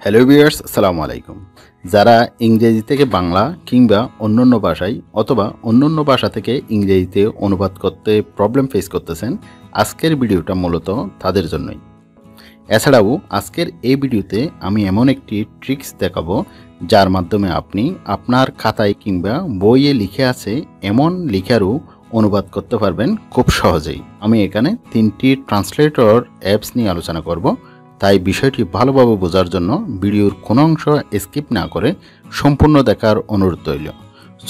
Hello viewers, আসসালামু আলাইকুম। যারা ইংরেজি থেকে বাংলা কিংবা অন্যান্য ভাষায় অথবা অন্যান্য ভাষা থেকে ইংরেজিতে অনুবাদ করতে প্রবলেম ফেস করতেছেন, আজকের ভিডিওটা মূলত তাদের জন্যই। এছাড়াও আজকের এই ভিডিওতে আমি এমন একটি ট্রিক্স দেখাবো যার মাধ্যমে আপনি আপনার খাতায় কিংবা বইয়ে লিখে আছে এমন লেখারও অনুবাদ করতে পারবেন খুব সহজেই। আমি এখানে 3টি ট্রান্সলেটর অ্যাপস নিয়ে আলোচনা করব, তাই বিষয়টি ভালোভাবে বোঝার জন্য ভিডিওর কোনো অংশ স্কিপ না করে সম্পূর্ণ দেখার অনুরোধ রইল।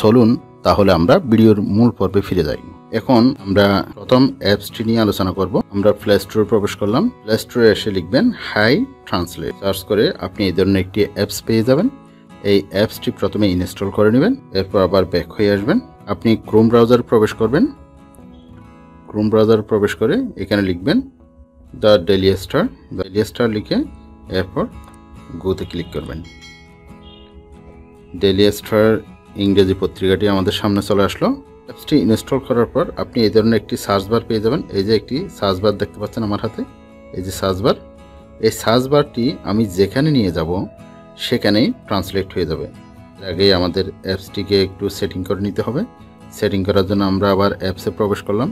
চলুন তাহলে আমরা ভিডিওর মূল পর্বে ফিরে যাই। এখন আমরা প্রথম অ্যাপসটি নিয়ে আলোচনা করব। আমরা প্লে স্টোরে প্রবেশ করলাম। প্লে স্টোরে এসে লিখবেন হাই ট্রান্সলেট, সার্চ করে আপনি এই ধরনের একটি অ্যাপস পেয়ে যাবেন। এই অ্যাপসটি প্রথমে ইনস্টল করে নেবেন, এরপর আবার ব্যাক হয়ে আসবেন। আপনি ক্রোম ব্রাউজার প্রবেশ করবেন। ক্রোম ব্রাউজার প্রবেশ করে এখানে লিখবেন দ্য ডেইলি স্টার লিখে এরপর গোতে ক্লিক করবেন। ডেইলি স্টার ইংরেজি পত্রিকাটি আমাদের সামনে চলে আসলো। অ্যাপসটি ইনস্টল করার পর আপনি এই ধরনের একটি সার্চ বার পেয়ে যাবেন। এই যে একটি সার্চ বার দেখতে পাচ্ছেন আমার হাতে, এই যে সার্চ বার। এই সার্চ বারটি আমি যেখানে নিয়ে যাব সেখানেই ট্রান্সলেট হয়ে যাবে। এর আগেই আমাদের অ্যাপসটিকে একটু সেটিং করে নিতে হবে। সেটিং করার জন্য আমরা আবার অ্যাপসে প্রবেশ করলাম।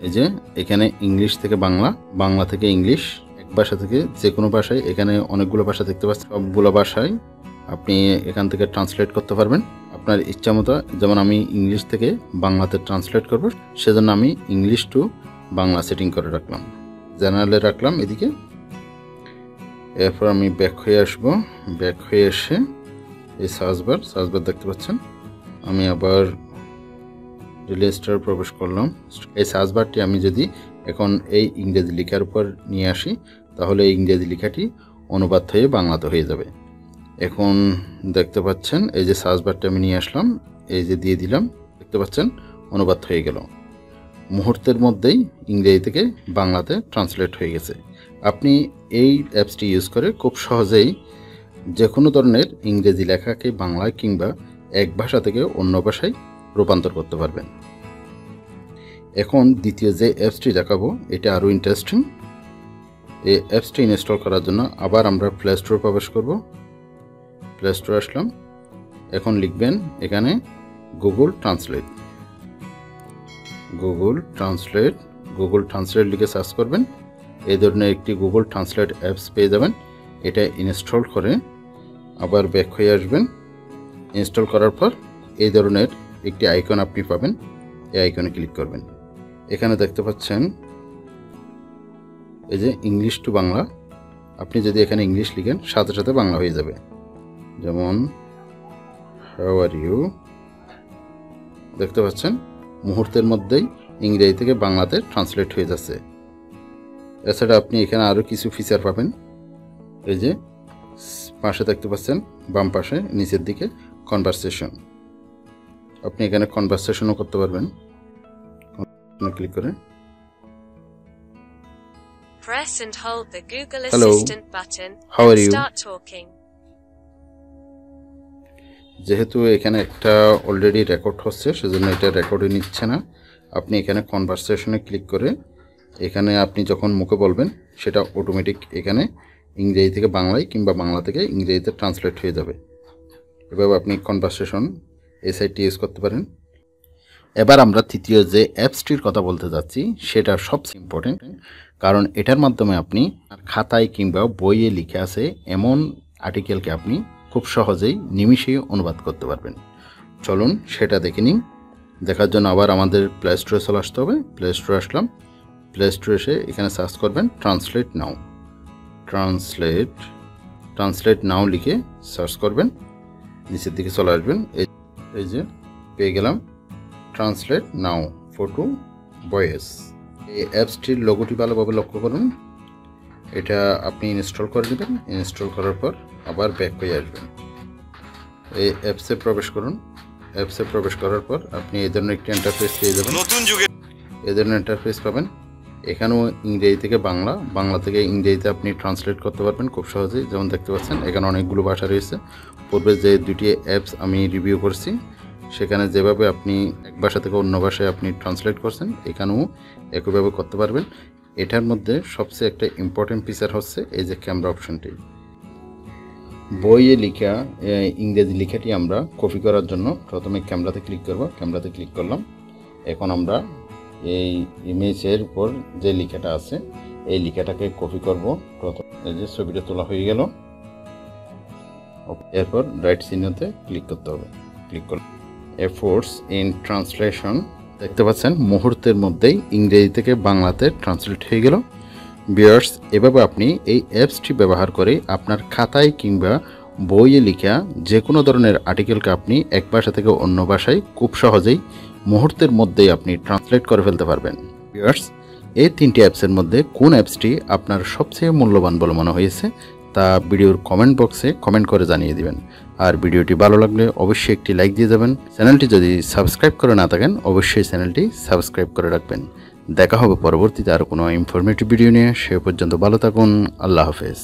এই যে এখানে ইংলিশ থেকে বাংলা, বাংলা থেকে ইংলিশ, এক ভাষা থেকে যে কোনো ভাষায়, এখানে অনেকগুলো ভাষা দেখতে পাচ্ছেন, সবগুলো ভাষায় আপনি এখান থেকে ট্রান্সলেট করতে পারবেন আপনার ইচ্ছা মতো। যেমন আমি ইংলিশ থেকে বাংলাতে ট্রান্সলেট করব, সেজন্য আমি ইংলিশ টু বাংলা সেটিং করে রাখলাম, জেনারেলে রাখলাম এদিকে। এরপর আমি ব্যাক হয়ে আসব। ব্যাক হয়ে এসে এই সার্চ বার দেখতে পাচ্ছেন, আমি আবার ডেইলি স্টার প্রবেশ করলাম। এই সার্চ বারটি আমি যদি এখন এই ইংরেজি লেখার উপর নিয়ে আসি তাহলে এই ইংরেজি লেখাটি অনুবাদ হয়ে বাংলাতে হয়ে যাবে। এখন দেখতে পাচ্ছেন এই যে সার্চ বারটি আমি নিয়ে আসলাম, এই যে দিয়ে দিলাম, দেখতে পাচ্ছেন অনুবাদ হয়ে গেল। মুহূর্তের মধ্যেই ইংরেজি থেকে বাংলাতে ট্রান্সলেট হয়ে গেছে। আপনি এই অ্যাপসটি ইউজ করে খুব সহজেই যে কোনো ধরনের ইংরেজি লেখাকে বাংলায় কিংবা এক ভাষা থেকে অন্য ভাষায় রূপান্তর করতে পারবেন। এখন দ্বিতীয় যে অ্যাপসটি দেখাবো এটা আরও ইন্টারেস্টিং। এই অ্যাপসটি ইনস্টল করার জন্য আবার আমরা প্লে স্টোরে প্রবেশ করব। প্লে স্টোরে আসলাম। এখন লিখবেন এখানে গুগল ট্রান্সলেট লিখে সার্চ করবেন। এই ধরনের একটি গুগল ট্রান্সলেট অ্যাপস পেয়ে যাবেন। এটা ইনস্টল করে আবার ব্যাক হয়ে আসবেন। ইনস্টল করার পর এই ধরনের একটি আইকন আপনি পাবেন, এই আইকনে ক্লিক করবেন। এখানে দেখতে পাচ্ছেন এই যে ইংলিশ টু বাংলা। আপনি যদি এখানে ইংলিশ লিখেন সাথে সাথে বাংলা হয়ে যাবে। যেমন হাউ আর ইউ, দেখতে পাচ্ছেন মুহূর্তের মধ্যেই ইংরেজি থেকে বাংলাতে ট্রান্সলেট হয়ে যাচ্ছে। এছাড়া আপনি এখানে আরও কিছু ফিচার পাবেন। এই যে পাশে দেখতে পাচ্ছেন বাম পাশে নিচের দিকে কনভারসেশন, আপনি এখানে কনভারসেশনও করতে পারবেন। ক্লিক করে Press and hold the Google Hello, Assistant button how and are you? start talking. যেহেতু এখানে একটা অলরেডি রেকর্ড হচ্ছে সেজন্য এটা রেকর্ডে নিচ্ছে না। আপনি এখানে কনভারসেশনে ক্লিক করে এখানে আপনি যখন মুখে বলবেন সেটা অটোমেটিক এখানে ইংরেজি থেকে বাংলায় কিংবা বাংলা থেকে ইংরেজিতে ট্রান্সলেট হয়ে যাবে। এভাবে আপনি কনভারসেশন এই সাইটটি ইউজ করতে পারেন। এবার আমরা তৃতীয় যে অ্যাপসটির কথা বলতে যাচ্ছি সেটা সবচেয়ে ইম্পর্টেন্ট, কারণ এটার মাধ্যমে আপনি খাতায় কিংবা বইয়ে লিখে আছে এমন আর্টিকেলকে আপনি খুব সহজেই নিমিষেই অনুবাদ করতে পারবেন। চলুন সেটা দেখে নিন। দেখার জন্য আবার আমাদের প্লে স্টোরে চলে আসতে হবে। প্লে স্টোরে আসলাম। প্লে স্টোরে এসে এখানে সার্চ করবেন ট্রান্সলেট নাও লিখে সার্চ করবেন। নিচের দিকে চলে আসবেন। এই যে পেয়ে গেলাম ট্রান্সলেট নাও ফটো ভয়েস। এই অ্যাপসটির লোগোটি ভালোভাবে লক্ষ্য করুন। এটা আপনি ইনস্টল করে নেবেন। ইনস্টল করার পর আবার ব্যাক হয়ে আসবেন। এই অ্যাপসে প্রবেশ করুন। অ্যাপসে প্রবেশ করার পর আপনি এই ধরনের একটি ইন্টারফেস পেয়ে যাবেন। এই ধরনের ইন্টারফেস পাবেন। এখানেও ইংরেজি থেকে বাংলা, বাংলা থেকে ইংরেজিতে আপনি ট্রান্সলেট করতে পারবেন খুব সহজেই। যেমন দেখতে পাচ্ছেন এখানে অনেকগুলো ভাষা রয়েছে। পূর্বে যে দুটি অ্যাপস আমি রিভিউ করছি সেখানে যেভাবে আপনি এক ভাষা থেকে অন্য ভাষায় আপনি ট্রান্সলেট করছেন এখানেও একইভাবে করতে পারবেন। এটার মধ্যে সবচেয়ে একটা ইম্পর্টেন্ট ফিচার হচ্ছে এই যে ক্যামেরা অপশনটি। বইয়ে লেখা ইংরেজি লেখাটি আমরা কপি করার জন্য প্রথমে ক্যামেরাতে ক্লিক করব। ক্যামেরাতে ক্লিক করলাম। এখন আমরা এই ইমেজের উপর যে লেখাটা আছে এই লেখাটাকে কপি করব। প্রথম এই যে ছবিটা তোলা হয়ে গেল, এরপর রাইট চিহ্নতে ক্লিক করতে হবে। ক্লিক করলাম। এফোর্টস ইন ট্রান্সলেশন দেখতে পাচ্ছেন মুহূর্তের মধ্যেই ইংরেজি থেকে বাংলাতে ট্রান্সলেট হয়ে গেল। ভিউয়ার্স, এভাবে আপনি এই অ্যাপসটি ব্যবহার করে আপনার খাতায় কিংবা বইয়ে লেখা যে কোনো ধরনের আর্টিকেলকে আপনি এক ভাষা থেকে অন্য ভাষায় খুব সহজেই মুহূর্তের মধ্যেই আপনি ট্রান্সলেট করে ফেলতে পারবেন। ভিউয়ার্স, এই তিনটি অ্যাপসের মধ্যে কোন অ্যাপসটি আপনার সবচেয়ে মূল্যবান বলে মনে হয়েছে তা ভিডিওর কমেন্ট বক্সে কমেন্ট করে জানিয়ে দিবেন। আর ভিডিওটি ভালো লাগলে অবশ্যই একটি লাইক দিয়ে যাবেন। চ্যানেলটি যদি সাবস্ক্রাইব করে না থাকেন অবশ্যই চ্যানেলটি সাবস্ক্রাইব করে রাখবেন। দেখা হবে পরবর্তীতে আরও কোনো ইনফরমেটিভ ভিডিও নিয়ে। সে পর্যন্ত ভালো থাকুন। আল্লাহ হাফেজ।